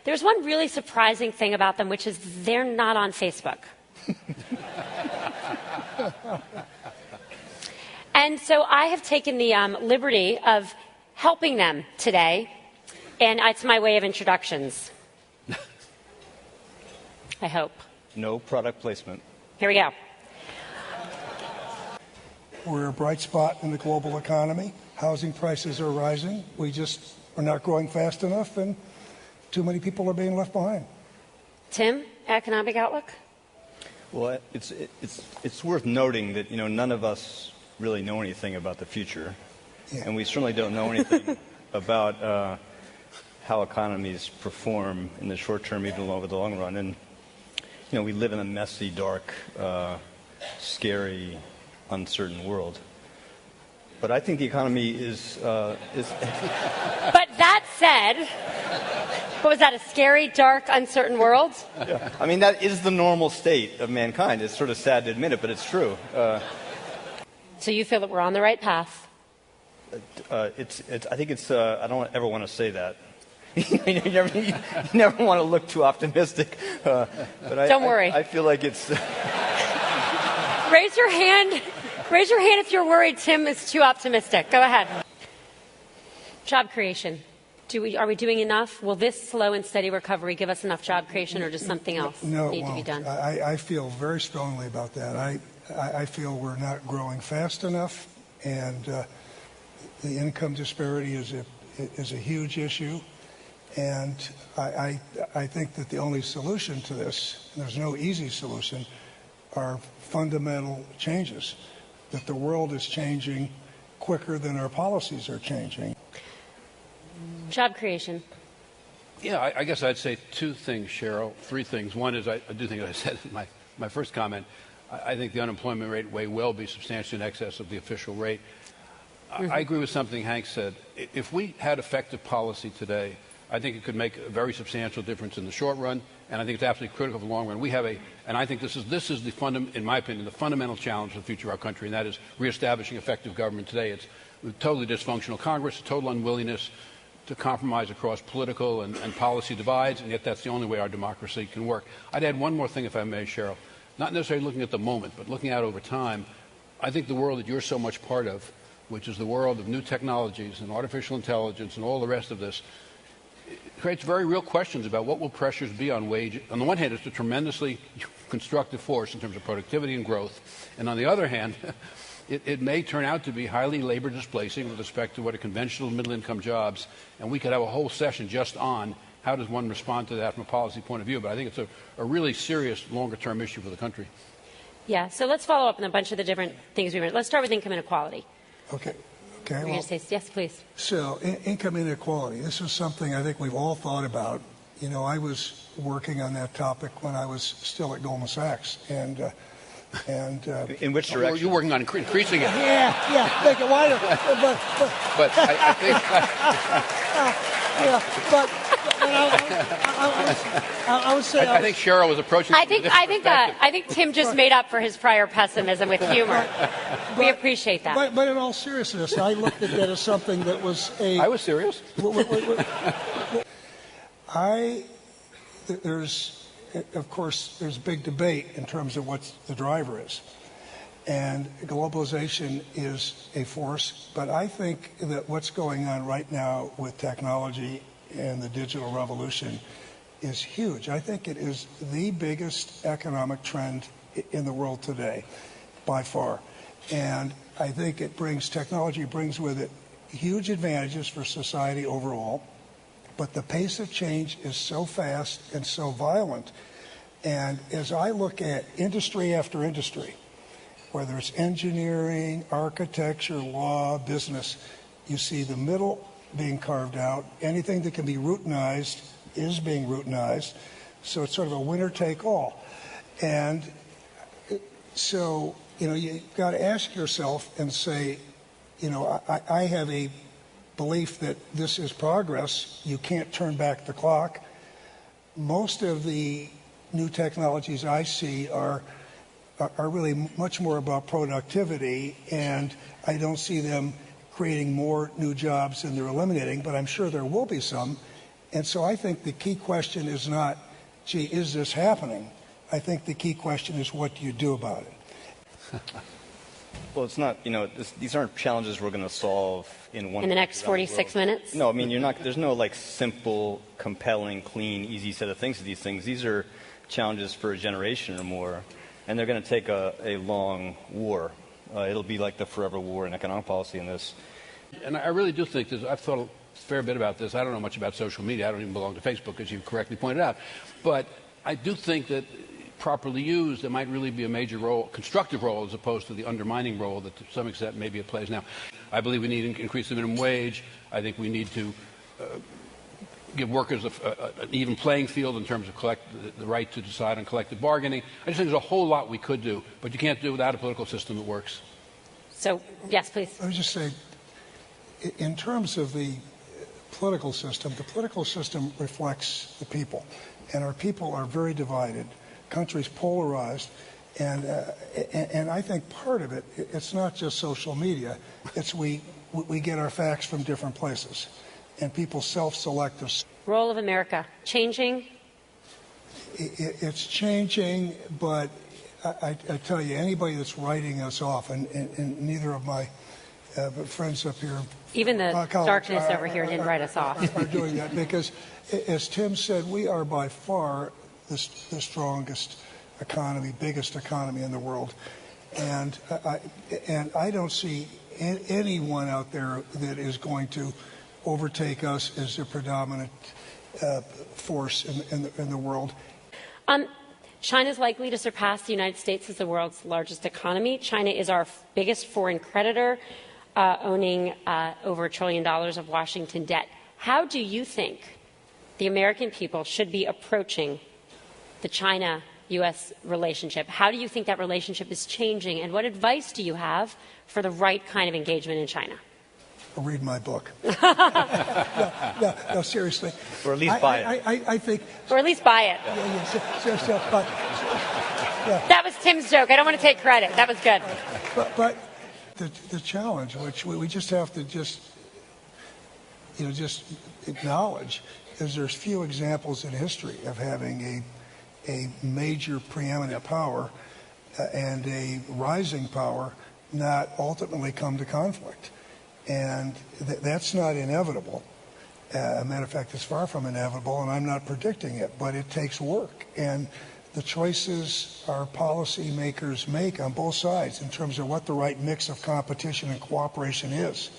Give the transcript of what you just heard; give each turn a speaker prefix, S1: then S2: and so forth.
S1: There's one really surprising thing about them, which is they're not on Facebook. And so I have taken the liberty of helping them today, and it's my way of introductions. I hope.
S2: No product placement.
S1: Here we go.
S3: We're a bright spot in the global economy. Housing prices are rising. We just are not growing fast enough, and too many people are being left behind.
S1: Tim, economic outlook?
S2: Well, it's worth noting that none of us really know anything about the future, and we certainly don't know anything about how economies perform in the short term, even over the long run. And we live in a messy, dark, scary, uncertain world. But I think the economy is. But
S1: that said, what was that? A scary, dark, uncertain world?
S2: Yeah. I mean, that is the normal state of mankind. It's sort of sad to admit it, but it's true.
S1: So you feel that we're on the right path?
S2: I think it's. I don't ever want to say that. you never want to look too optimistic. But
S1: don't worry.
S2: I feel like it's.
S1: Raise your hand. Raise your hand if you're worried Tim is too optimistic. Go ahead. Job creation. Are we doing enough? Will this slow and steady recovery give us enough job creation, or does something else need to be done?
S3: I feel very strongly about that. I feel we're not growing fast enough, and the income disparity is a huge issue. And I think that the only solution to this, and there's no easy solution, are fundamental changes. That the world is changing quicker than our policies are changing.
S1: Job creation.
S4: Yeah, I guess I'd say two things, Sheryl. Three things. One is I do think, as I said in my first comment, I think the unemployment rate may well be substantially in excess of the official rate. I agree with something Hank said. If we had effective policy today, I think it could make a very substantial difference in the short run, and I think it's absolutely critical for the long run. We have and I think this is in my opinion, the fundamental challenge for the future of our country, and that is reestablishing effective government today. It's a totally dysfunctional Congress, a total unwillingness to compromise across political and policy divides, and yet that's the only way our democracy can work. I'd add one more thing, if I may, Sheryl. Not necessarily looking at the moment, but looking out over time. I think the world that you're so much part of, which is the world of new technologies and artificial intelligence and all the rest of this, creates very real questions about what will pressures be on wage. On the one hand, it's a tremendously constructive force in terms of productivity and growth. And on the other hand, it may turn out to be highly labor displacing with respect to what are conventional middle-income jobs. And we could have a whole session just on how does one respond to that from a policy point of view. But I think it's a really serious longer-term issue for the country.
S1: Yeah, so let's follow up on a bunch of the different things we mentioned. Let's start with income inequality.
S3: Okay.
S1: You're going to say, yes, please.
S3: So, income inequality. This is something I think we've all thought about. I was working on that topic when I was still at Goldman Sachs, and
S2: in which direction?
S4: You're working on increasing it.
S3: Yeah, make it wider.
S4: But I think.
S3: I would say.
S4: I think Sheryl was approaching.
S1: I think Tim just made up for his prior pessimism with humor. We appreciate that.
S3: But in all seriousness, I looked at that as something that was
S4: I was serious.
S3: Of course, there's big debate in terms of what the driver is. And globalization is a force, but I think that what's going on right now with technology and the digital revolution is huge. I think it is the biggest economic trend in the world today, by far. And I think technology brings with it huge advantages for society overall, but the pace of change is so fast and so violent. And as I look at industry after industry, whether it's engineering, architecture, law, business, you see the middle being carved out. Anything that can be routinized is being routinized. So it's sort of a winner take all. And so, you've got to ask yourself and say, I have a belief that this is progress. You can't turn back the clock. Most of the new technologies I see are really much more about productivity, and I don't see them creating more new jobs than they're eliminating, but I'm sure there will be some. And so I think the key question is not, gee, is this happening? I think the key question is, what do you do about it?
S2: Well, it's not, these aren't challenges we're going to solve in one.
S1: In the next 46 minutes?
S2: No, I mean, there's no like simple, compelling, clean, easy set of things to these things. These are challenges for a generation or more, and they're going to take a long war. It'll be like the forever war in economic policy in this.
S4: And I really do think I've thought a fair bit about this. I don't know much about social media. I don't even belong to Facebook, as you correctly pointed out. But I do think that properly used, there might really be a major role, constructive role, as opposed to the undermining role that to some extent maybe it plays now. I believe we need to increase the minimum wage. I think we need to give workers an even playing field in terms of the right to decide on collective bargaining. I just think there's a whole lot we could do, but you can't do it without a political system that works.
S1: So, yes, please.
S3: I would just say, in terms of the political system reflects the people, and our people are very divided. Country's polarized, and I think part of it's not just social media. It's we get our facts from different places, and people self-select this.
S1: Role of America changing?
S3: It's changing, but I tell you, anybody that's writing us off, and neither of my friends up here,
S1: even the darkness over here didn't write us off,
S3: are doing that, because, as Tim said, we are by far the strongest economy, biggest economy in the world, and I don't see anyone out there that is going to overtake us as the predominant force in the world.
S1: China's likely to surpass the United States as the world's largest economy. China is our biggest foreign creditor, owning over $1 trillion of Washington debt. How do you think the American people should be approaching the China-U.S. relationship? How do you think that relationship is changing, and what advice do you have for the right kind of engagement in China?
S3: Read my book. No, seriously.
S2: Or at least buy it.
S3: I think.
S1: Or at least buy it.
S3: Yeah.
S1: That was Tim's joke. I don't want to take credit. That was good.
S3: But the challenge, which we just have to just acknowledge, is there's few examples in history of having a major preeminent power and a rising power not ultimately come to conflict. And that's not inevitable. A matter of fact, it's far from inevitable, and I'm not predicting it, but it takes work. And the choices our policymakers make on both sides in terms of what the right mix of competition and cooperation is